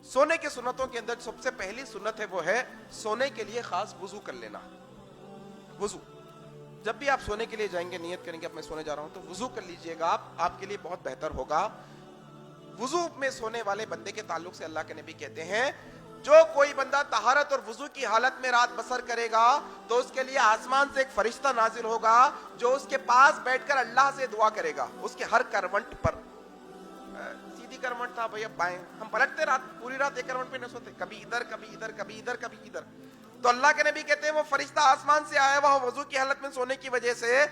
سونے کی سنتوں کے اندر سب سے پہلی سنت ہے وہ ہے سونے کے لیے خاص وضو کر لینا. وضو جب بھی آپ سونے کے لیے جائیں گے نیت کریں گے اب میں سونے جا رہا ہوں تو وضو کر لیجئے گا. آپ کے لیے بہت بہتر ہوگا. وضو میں سونے والے بندے کے تعلق سے اللہ کے نبی کہتے ہیں جو کوئی بندہ طہارت اور وضو کی حالت میں رات بسر کرے گا تو اس کے لیے آسمان سے ایک فرشتہ نازل ہوگا جو اس کے پاس بیٹھ کر اللہ سے دعا کرے گا. اس کے ہر کروٹ پر, سیدھی کروٹ تھا بھئی اب بائیں, ہم پلٹتے رات پوری رات ایک کروٹ پہ نہ سوتے, کبھی ادھر کبھی ادھر کبھی ادھر کبھی ادھر. تو اللہ کے نبی کہتے ہیں وہ فرشتہ آسمان سے آیا ہوا وضو کی حالت میں سونے کی وجہ سے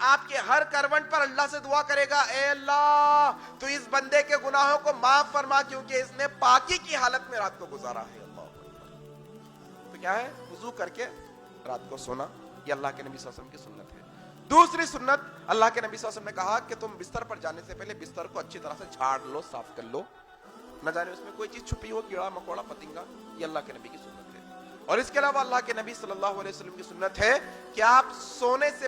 آپ کے ہر کروٹ پر اللہ سے دعا کرے گا اے اللہ تو اس بندے کے گناہوں کو معاف فرما کیونکہ اس نے پاکی کی حالت میں رات کو گزارا ہے. اللہ تو کیا ہے وضو کر کے رات کو سونا, یہ اللہ کے نبی صلی اللہ علیہ وسلم کی سنت ہے. دوسری سنت اللہ کے نبی صلی اللہ علیہ وسلم نے کہا کہ تم بستر پر جانے سے پہلے بستر کو اچھی طرح سے جھاڑ لو, صاف کر لو, نہ جانے اس میں کوئی چیز چھپی ہو, کیڑا مکوڑا پتنگا. یہ اللہ کے نبی کی سنت ہے. اور اس کے علاوہ اللہ کے نبی صلی اللہ علیہ وسلم کی سنت ہے کہ آپ سونے سے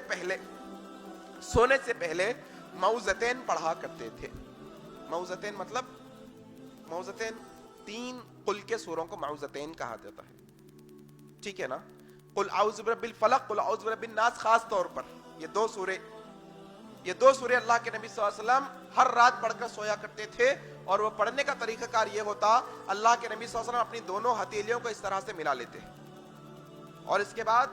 پہلے معوذتین پڑھا کرتے تھے. معوذتین مطلب معوذتین 3 قل کے سوروں کو معوذتین کہا جاتا ہے, ٹھیک ہے نا. قل اعوذ برب الفلق, قل اعوذ برب الناس, خاص طور پر یہ دو سورے اللہ کے نبی صلی اللہ علیہ وسلم ہر رات پڑھ کر سویا کرتے تھے. اور وہ پڑھنے کا طریقہ کار یہ ہوتا اللہ کے نبی صلی اللہ علیہ وسلم اپنی دونوں ہتھیلیوں کو اس طرح سے ملا لیتے اور اس کے بعد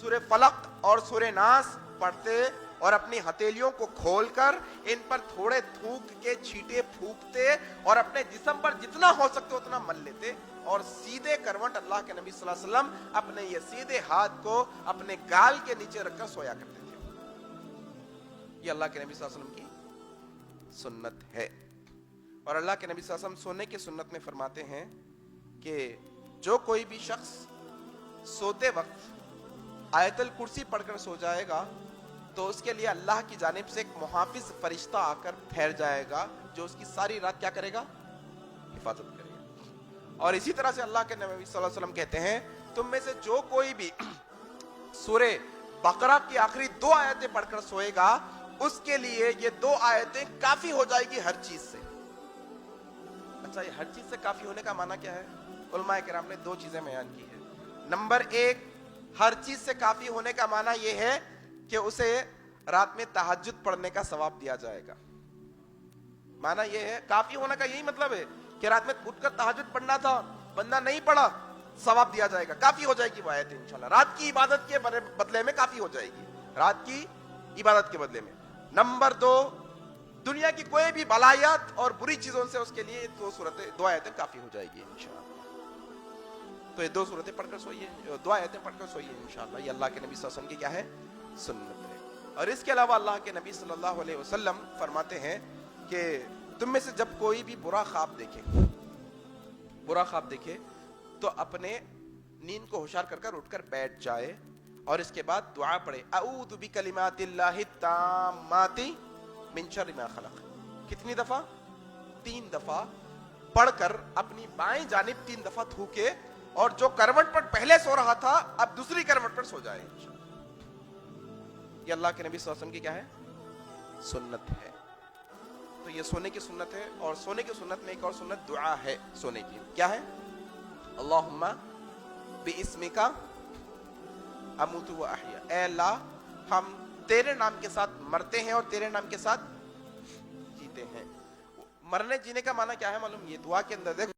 سورہ فلق اور سورہ ناس پڑھتے اور اپنی ہتھیلیوں کو کھول کر ان پر تھوڑے تھوک کے چھینٹے پھونکتے اور اپنے جسم پر جتنا ہو سکتے اتنا مل لیتے اور سیدھے کروٹ اللہ کے نبی صلی اللہ علیہ وسلم اپنے یہ سیدھے ہاتھ کو اپنے گال کے نیچے رکھ کر سویا کرتے تھے. یہ اللہ کے نبی صلی اللہ علیہ وسلم کی سنت ہے. اور اللہ کے نبی صلی اللہ علیہ وسلم سونے کی سنت میں فرماتے ہیں کہ جو کوئی بھی شخص سوتے وقت آیت الکرسی پڑھ کر سو جائے گا تو اس کے لیے اللہ کی جانب سے ایک محافظ فرشتہ آ کر ٹھہر جائے گا جو اس کی ساری رات کیا کرے گا, حفاظت کرے گا. اور اسی طرح سے اللہ کے نبی صلی اللہ علیہ وسلم کہتے ہیں تم میں سے جو کوئی بھی سورہ بقرہ کی آخری 2 آیتیں پڑھ کر سوئے گا اس کے لیے یہ 2 آیتیں کافی ہو جائے گی ہر چیز سے. اچھا یہ ہر چیز سے کافی ہونے کا معنی کیا ہے؟ علماء کرام نے 2 چیزیں بیان کی ہیں. نمبر 1 ہر چیز سے کافی ہونے کا معنی یہ ہے کہ اسے رات میں تہجد پڑھنے کا ثواب دیا جائے گا. معنی یہ ہے کافی ہونے کا یہی مطلب ہے کہ رات میں اٹھ کر تہجد پڑھنا تھا بندہ نہیں پڑھا ثواب دیا جائے گا, کافی ہو جائے گی وہ آیت انشاءاللہ. رات کی عبادت کے بدلے میں کافی ہو جائے گی, رات کی عبادت کے بدلے میں. نمبر 2 دنیا کی کوئی بھی بلایات اور بری چیزوں سے اس کے لیے 2 آیتیں کافی ہو جائے گی انشاءاللہ. تو یہ 2 سورتیں پڑھ کر سوئیے, 2 آیتیں پڑھ کر سوئیے انشاءاللہ. یہ اللہ کے نبی صلی اللہ علیہ وسلم کی کیا ہے سنت ہے. اور اس کے علاوہ اللہ کے نبی صلی اللہ علیہ وسلم فرماتے ہیں کہ تم میں سے جب کوئی بھی برا خواب دیکھے تو اپنے نیند کو ہوشیار کر اٹھ کر بیٹھ جائے اور اس کے بعد دعا پڑھے اعوذ بکلمات اللہ التامات من شر ما خلق. کتنی دفعہ؟ 3 دفعہ پڑھ کر اپنی بائیں جانب 3 دفعہ تھوکے اور جو کروٹ پر پہلے سو رہا تھا اب دوسری کروٹ پر سو جائے. یہ اللہ کے نبی صلی اللہ علیہ وسلم کی کیا ہے سنت ہے. تو یہ سونے کی سنت ہے. اور سونے کی سنت میں ایک اور سنت دعا ہے سونے کی. کیا ہے؟ اللہم باسمک اموت و احیا, اے اللہ ہم تیرے نام کے ساتھ مرتے ہیں اور تیرے نام کے ساتھ جیتے ہیں. مرنے جینے کا معنی کیا ہے معلوم؟ یہ دعا کے اندر دیکھ